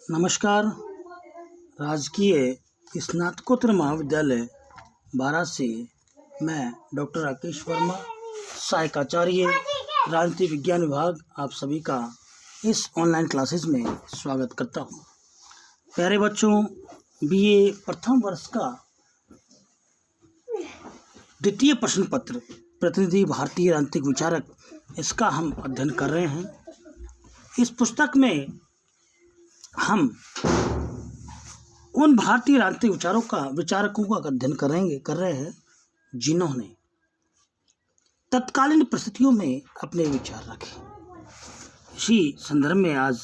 नमस्कार। राजकीय स्नातकोत्तर महाविद्यालय बारा से मैं डॉक्टर राकेश वर्मा, सहायक आचार्य राजनीति विज्ञान विभाग, आप सभी का इस ऑनलाइन क्लासेस में स्वागत करता हूं। प्यारे बच्चों, बीए प्रथम वर्ष का द्वितीय प्रश्न पत्र प्रतिनिधि भारतीय राजनीतिक विचारक, इसका हम अध्ययन कर रहे हैं। इस पुस्तक में हम उन भारतीय राजनीतिक विचारकों का अध्ययन कर रहे हैं जिन्होंने तत्कालीन परिस्थितियों में अपने विचार रखे। इसी संदर्भ में आज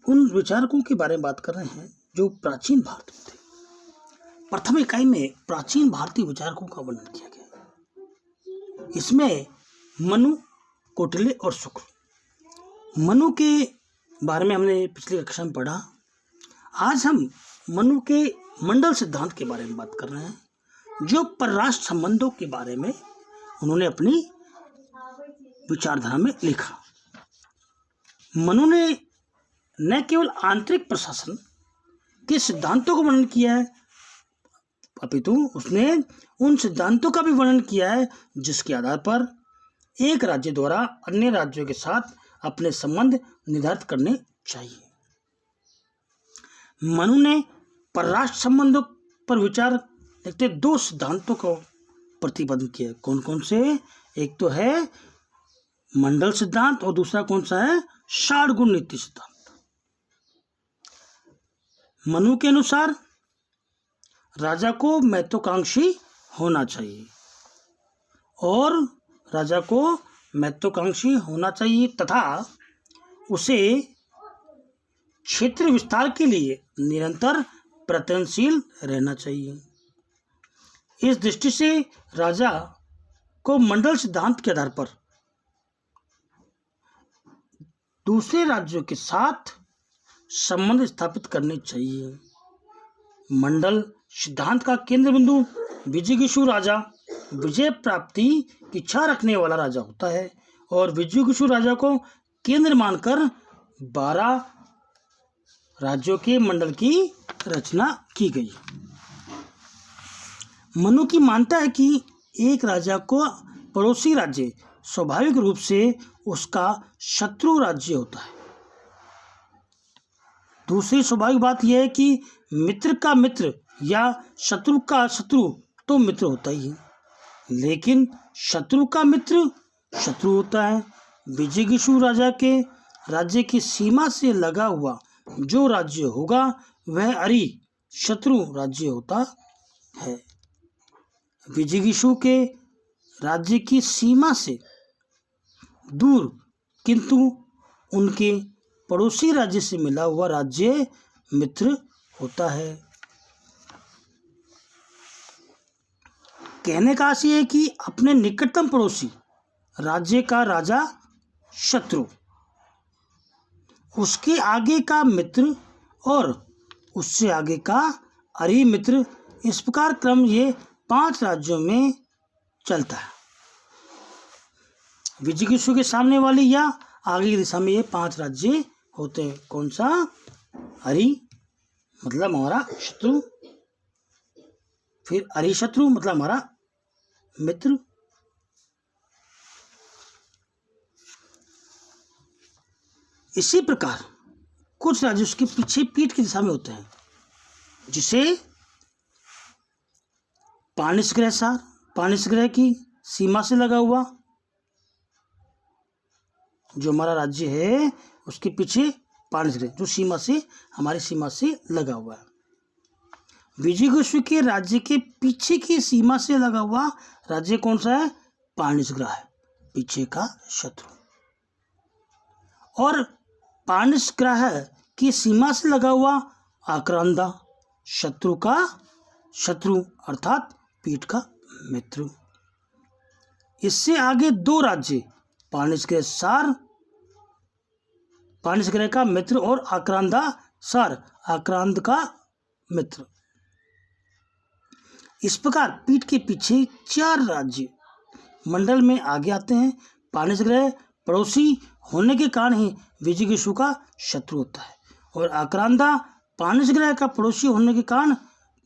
उन विचारकों के बारे में बात कर रहे हैं जो प्राचीन भारत में थे। प्रथम इकाई में प्राचीन भारतीय विचारकों का वर्णन किया गया। इसमें मनु, कौटिल्य और शुक्र। मनु के बारे में हमने पिछली कक्षा में पढ़ा। आज हम मनु के मंडल सिद्धांत के बारे में बात कर रहे हैं, जो परराष्ट्र संबंधों के बारे में उन्होंने अपनी विचारधारा में लिखा। मनु ने न केवल आंतरिक प्रशासन के सिद्धांतों को वर्णन किया है, अपितु उसने उन सिद्धांतों का भी वर्णन किया है जिसके आधार पर एक राज्य द्वारा अन्य राज्यों के साथ अपने संबंध निर्धारित करने चाहिए। मनु ने परराष्ट्र संबंधों पर विचार देखते दो सिद्धांतों को प्रतिपादन किया। कौन कौन से? एक तो है मंडल सिद्धांत और दूसरा कौन सा है? षाडगुण नीति सिद्धांत। मनु के अनुसार राजा को महत्वाकांक्षी होना चाहिए तथा उसे क्षेत्र विस्तार के लिए निरंतर प्रयत्नशील रहना चाहिए। इस दृष्टि से राजा को मंडल सिद्धांत के आधार पर दूसरे राज्यों के साथ संबंध स्थापित करने चाहिए। मंडल सिद्धांत का केंद्र बिंदु विजिगीषु राजा, विजय प्राप्ति की इच्छा रखने वाला राजा होता है, और विजिगीषु राजा को केंद्र मानकर 12 राज्यों के मंडल की रचना की गई। मनु की मानता है कि एक राजा को पड़ोसी राज्य स्वाभाविक रूप से उसका शत्रु राज्य होता है। दूसरी स्वाभाविक बात यह है कि मित्र का मित्र या शत्रु का शत्रु तो मित्र होता ही है, लेकिन शत्रु का मित्र शत्रु होता है। विजिगीषु राजा के राज्य की सीमा से लगा हुआ जो राज्य होगा वह अरि शत्रु राज्य होता है। विजिगीषु के राज्य की सीमा से दूर किंतु उनके पड़ोसी राज्य से मिला हुआ राज्य मित्र होता है। कहने का आशय है कि अपने निकटतम पड़ोसी राज्य का राजा शत्रु, उसके आगे का मित्र और उससे आगे का अरि मित्र, इस प्रकार क्रम ये 5 राज्यों में चलता है। विजिगीषु के सामने वाली या आगे की दिशा में ये 5 राज्य होते हैं। कौन सा? अरि मतलब हमारा शत्रु, फिर अरि शत्रु मतलब हमारा मित्र, इसी प्रकार कुछ राज्य उसके पीछे पीठ की दिशा में होते हैं, जिसे पानिसग्रह की सीमा से लगा हुआ जो हमारा राज्य है उसके पीछे पानिसग्रह जो हमारी सीमा से लगा हुआ है। विजिगीषु के राज्य के पीछे की सीमा से लगा हुआ राज्य कौन सा है? पानिसग्रह है, पीछे का शत्रु। और पानिसग्रह की सीमा से लगा हुआ आक्रांता, शत्रु का शत्रु अर्थात पीठ का मित्र। इससे आगे 2 राज्य पानिसग्रह का मित्र और आक्रांत का मित्र। इस प्रकार पीठ के पीछे 4 राज्य मंडल में आगे आते हैं। पानिसग्रह पड़ोसी होने के कारण ही विजिगीषु का शत्रु होता है, और आक्रांता पानिश ग्रह का पड़ोसी होने के कारण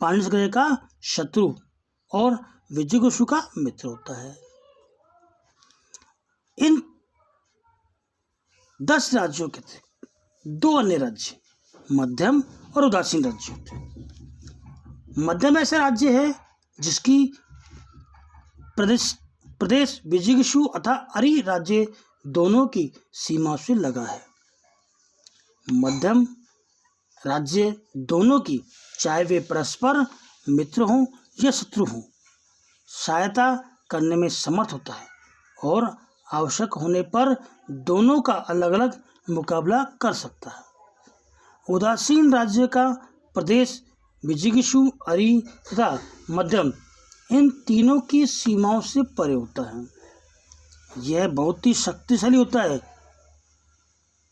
पानिश ग्रह का शत्रु और विजिगीषु का मित्र होता है। इन 10 राज्यों के थे 2 अन्य राज्य, मध्यम और उदासीन राज्य होते हैं। मध्यम ऐसा राज्य है जिसकी प्रदेश विजिगीषु तथा अरि राज्य दोनों की सीमा से लगा है। मध्यम राज्य दोनों की, चाहे वे परस्पर मित्र हों या शत्रु हों, सहायता करने में समर्थ होता है और आवश्यक होने पर दोनों का अलग अलग मुकाबला कर सकता है। उदासीन राज्य का प्रदेश विजिगीषु, अरि तथा मध्यम इन तीनों की सीमाओं से परे होता है। यह बहुत ही शक्तिशाली होता है।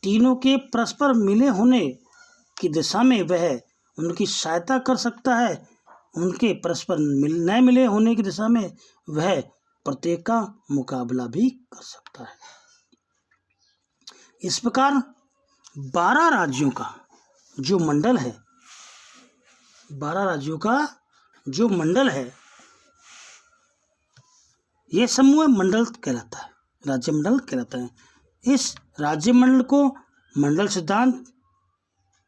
तीनों के परस्पर मिले होने की दिशा में वह उनकी सहायता कर सकता है, उनके परस्पर न मिले होने की दिशा में वह प्रत्येक का मुकाबला भी कर सकता है। इस प्रकार 12 राज्यों का जो मंडल है, 12 राज्यों का जो मंडल है, यह समूह मंडल कहलाता है, राज्य मंडल कहलाता है। इस राज्य मंडल को मंडल सिद्धांत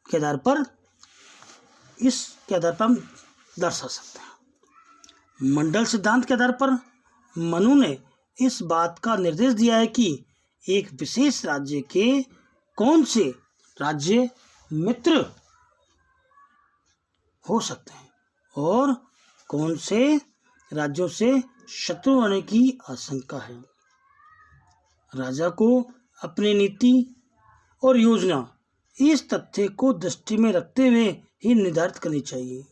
के आधार पर हम दर्शा सकते हैं। मंडल सिद्धांत के आधार पर मनु ने इस बात का निर्देश दिया है कि एक विशेष राज्य के कौन से राज्य मित्र हो सकते हैं और कौन से राज्यों से शत्रु होने की आशंका है। राजा को अपनी नीति और योजना इस तथ्य को दृष्टि में रखते हुए ही निर्धारित करनी चाहिए।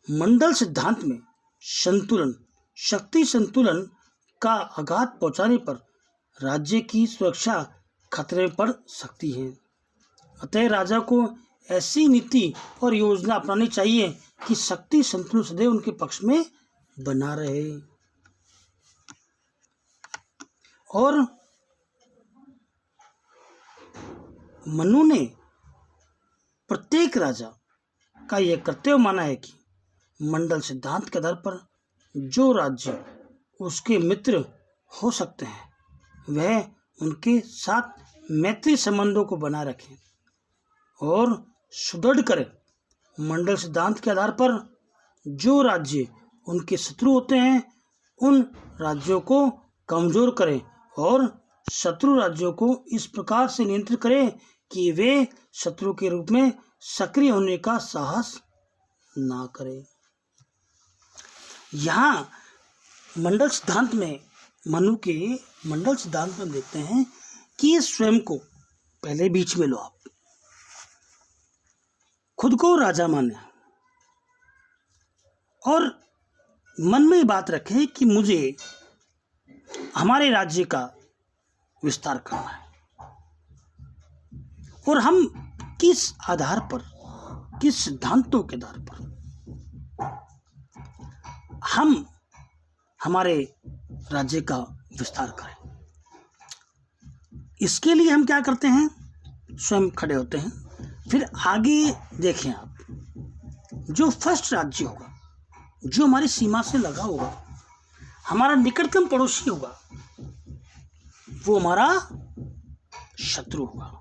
मंडल सिद्धांत में संतुलन, शक्ति संतुलन का आघात पहुंचाने पर राज्य की सुरक्षा खतरे में पड़ सकती है। अतः राजा को ऐसी नीति और योजना अपनानी चाहिए कि शक्ति संतुलन सदैव उनके पक्ष में बना रहे। और मनु ने प्रत्येक राजा का यह कर्तव्य माना है कि मंडल सिद्धांत के आधार पर जो राज्य उसके मित्र हो सकते हैं वह उनके साथ मैत्री संबंधों को बनाए रखें और सुदृढ़ करें। मंडल सिद्धांत के आधार पर जो राज्य उनके शत्रु होते हैं उन राज्यों को कमजोर करें और शत्रु राज्यों को इस प्रकार से नियंत्रित करें कि वे शत्रु के रूप में सक्रिय होने का साहस ना करें। यहाँ मंडल सिद्धांत में, मनु के मंडल सिद्धांत में देखते हैं कि स्वयं को पहले बीच में लो, आप खुद को राजा माने और मन में बात रखें कि मुझे हमारे राज्य का विस्तार करना है और हम किस आधार पर, किस सिद्धांतों के आधार पर हम हमारे राज्य का विस्तार करें। इसके लिए हम क्या करते हैं, स्वयं खड़े होते हैं। फिर आगे देखें आप, जो फर्स्ट राज्य होगा, जो हमारी सीमा से लगा होगा, हमारा निकटतम पड़ोसी होगा, वो हमारा शत्रु होगा।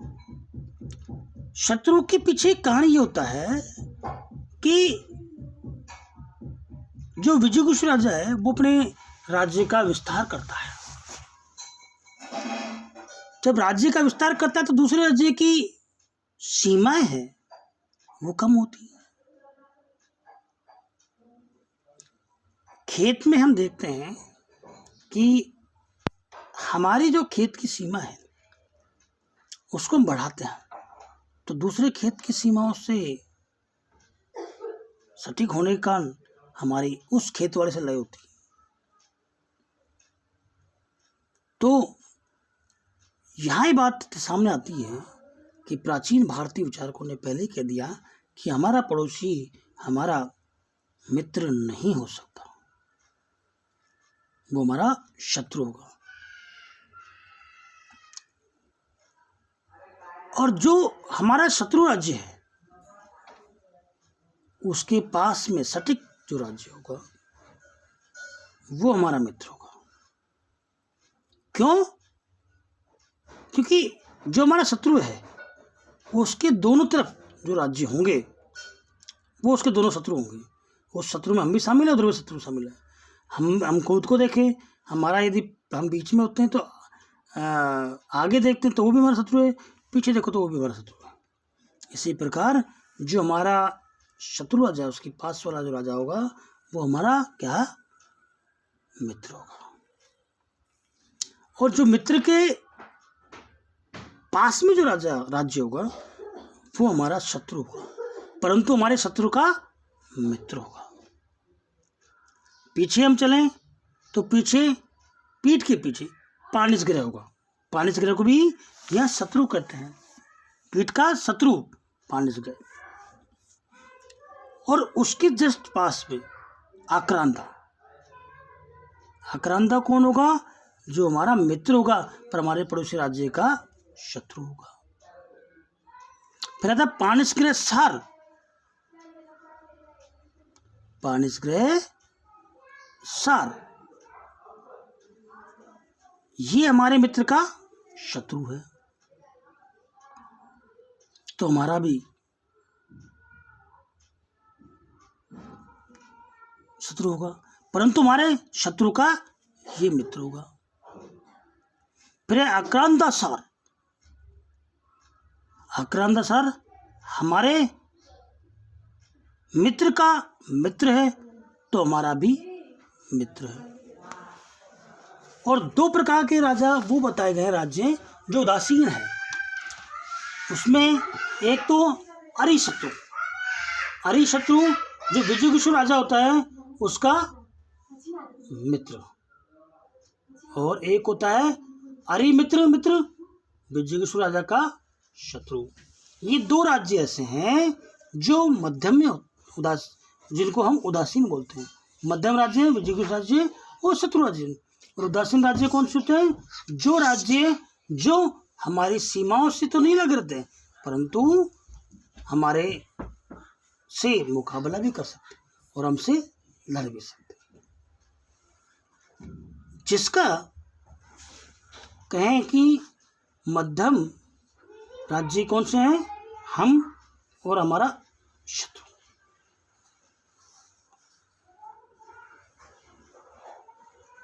शत्रु के पीछे कारण ये होता है कि जो विजिगीषु राजा है वो अपने राज्य का विस्तार करता है। जब राज्य का विस्तार करता है तो दूसरे राज्य की सीमाएं हैं वो कम होती है। खेत में हम देखते हैं कि हमारी जो खेत की सीमा है उसको हम बढ़ाते हैं तो दूसरे खेत की सीमाओं से सटीक होने के कारण हमारी उस खेत वाले से लड़ाई होती है। तो यहाँ ही बात सामने आती है कि प्राचीन भारतीय विचारकों ने पहले कह दिया कि हमारा पड़ोसी हमारा मित्र नहीं हो सकता। वो हमारा शत्रु होगा। और जो हमारा शत्रु राज्य है उसके पास में सटीक जो राज्य होगा वो हमारा मित्र होगा। क्यों? क्योंकि जो हमारा शत्रु है उसके दोनों तरफ जो राज्य होंगे वो उसके दोनों शत्रु होंगे। उस शत्रु में हम भी शामिल है, उधर भी शत्रु शामिल है। हम खुद को देखें, हमारा यदि हम बीच में होते हैं तो आगे देखते हैं तो वो भी हमारा शत्रु है, पीछे देखो तो वो भी हमारा शत्रु है। इसी प्रकार जो हमारा शत्रु राजा है उसके पास वाला जो राजा होगा वो हमारा क्या? मित्र होगा। और जो मित्र के पास में जो राज्य होगा वो हमारा शत्रु होगा, परंतु हमारे शत्रु का मित्र होगा। पीछे हम चलें तो पीछे पीठ के पीछे पानिस ग्रह होगा। पानिस ग्रह को भी यह शत्रु कहते हैं, पीठ का शत्रु पानिस ग्रह। और उसके जस्ट पास में आक्रांता। आक्रांता कौन होगा? जो हमारा मित्र होगा पर हमारे पड़ोसी राज्य का शत्रु होगा। फिर आता पानिस ग्रह सार। पानिस ग्रह सार ये हमारे मित्र का शत्रु है, तो हमारा भी शत्रु होगा, परंतु हमारे शत्रु का ये मित्र होगा। फिर आक्रांता सार। आक्रांता सार हमारे मित्र का मित्र है तो हमारा भी मित्र है। और दो प्रकार के राजा वो बताए गए राज्य जो उदासीन है। उसमें एक तो अरिशत्रु। अरिशत्रु जो विजयगुषु राजा होता है उसका मित्र, और एक होता है अरिमित्र मित्र विजयगुषु राजा का शत्रु। ये दो राज्य ऐसे हैं जो मध्यम में जिनको हम उदासीन बोलते हैं। मध्यम राज्य विजयगुषु राज्य और शत्रु राज्य। और उदासीन राज्य कौन से होते हैं? जो राज्य जो हमारी सीमाओं से तो नहीं लग रहते परंतु हमारे से मुकाबला भी कर सकते और हमसे लड़ भी सकते। जिसका कहें कि मध्यम राज्य कौन से हैं? हम और हमारा शत्रु।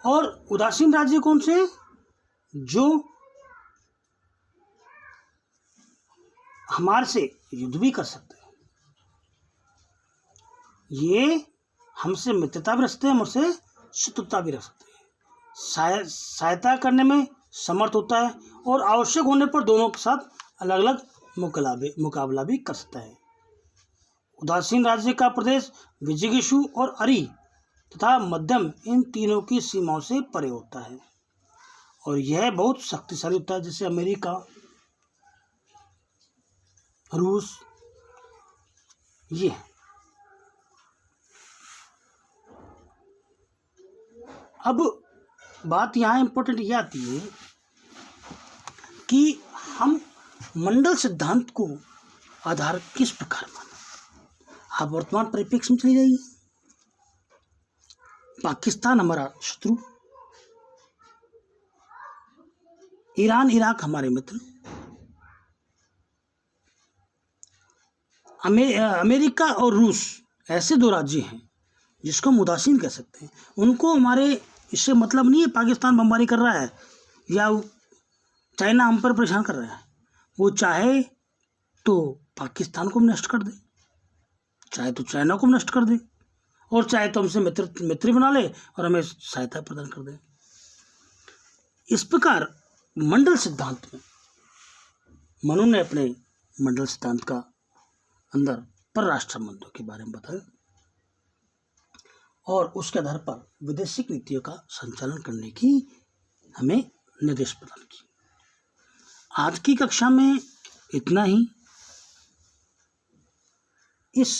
और उदासीन राज्य कौन से? जो हमारे से युद्ध भी कर सकते हैं। ये हमसे मित्रता भी रखते हैं, हमसे शत्रुता भी रख सकते हैं। सहायता करने में समर्थ होता है और आवश्यक होने पर दोनों के साथ अलग अलग मुकाबला भी कर सकता है। उदासीन राज्य का प्रदेश विजयगुषु और अरि तथा मध्यम इन तीनों की सीमाओं से परे होता है और यह बहुत शक्तिशाली होता है, जैसे अमेरिका, रूस। ये अब बात यहाँ इंपॉर्टेंट ये आती है कि हम मंडल सिद्धांत को आधार किस प्रकार माना। आप वर्तमान परिप्रेक्ष्य में चली जाइए। पाकिस्तान हमारा शत्रु, ईरान इराक हमारे मित्र, अमेरिका और रूस ऐसे दो राज्य हैं जिसको हम उदासीन कह सकते हैं। उनको हमारे इससे मतलब नहीं है पाकिस्तान बमबारी कर रहा है या चाइना हम पर परेशान कर रहा है। वो चाहे तो पाकिस्तान को नष्ट कर दे, चाहे तो चाइना को नष्ट कर दे, और चाहे तो हमसे मित्र बना ले और हमें सहायता प्रदान कर दे। इस प्रकार मंडल सिद्धांत में मनु ने अपने मंडल सिद्धांत का अंदर परराष्ट्र संबंधों के बारे में बताया और उसके आधार पर विदेशिक नीतियों का संचालन करने की हमें निर्देश प्रदान किए। आज की कक्षा में इतना ही। इस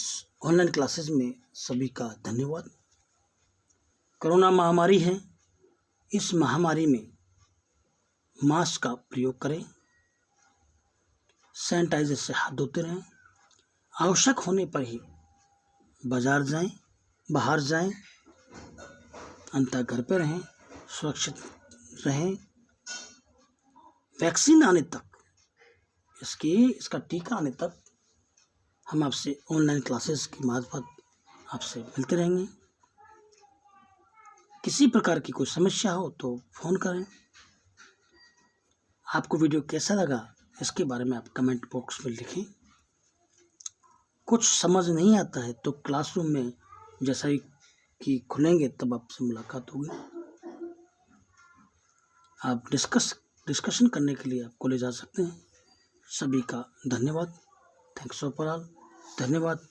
ऑनलाइन क्लासेस में सभी का धन्यवाद। कोरोना महामारी है, इस महामारी में मास्क का प्रयोग करें, सैनिटाइजर से हाथ धोते रहें, आवश्यक होने पर ही बाजार जाएं, बाहर जाएं, अंततः घर पे रहें, सुरक्षित रहें। वैक्सीन आने तक, इसका टीका आने तक हम आपसे ऑनलाइन क्लासेस की मार्फत आपसे मिलते रहेंगे। किसी प्रकार की कोई समस्या हो तो फ़ोन करें। आपको वीडियो कैसा लगा इसके बारे में आप कमेंट बॉक्स में लिखें। कुछ समझ नहीं आता है तो क्लासरूम में जैसा ही कि खुलेंगे तब आपसे मुलाकात होगी। आप डिस्कशन करने के लिए आप कॉलेज आ सकते हैं। सभी का धन्यवाद। Thanks for all. धन्यवाद।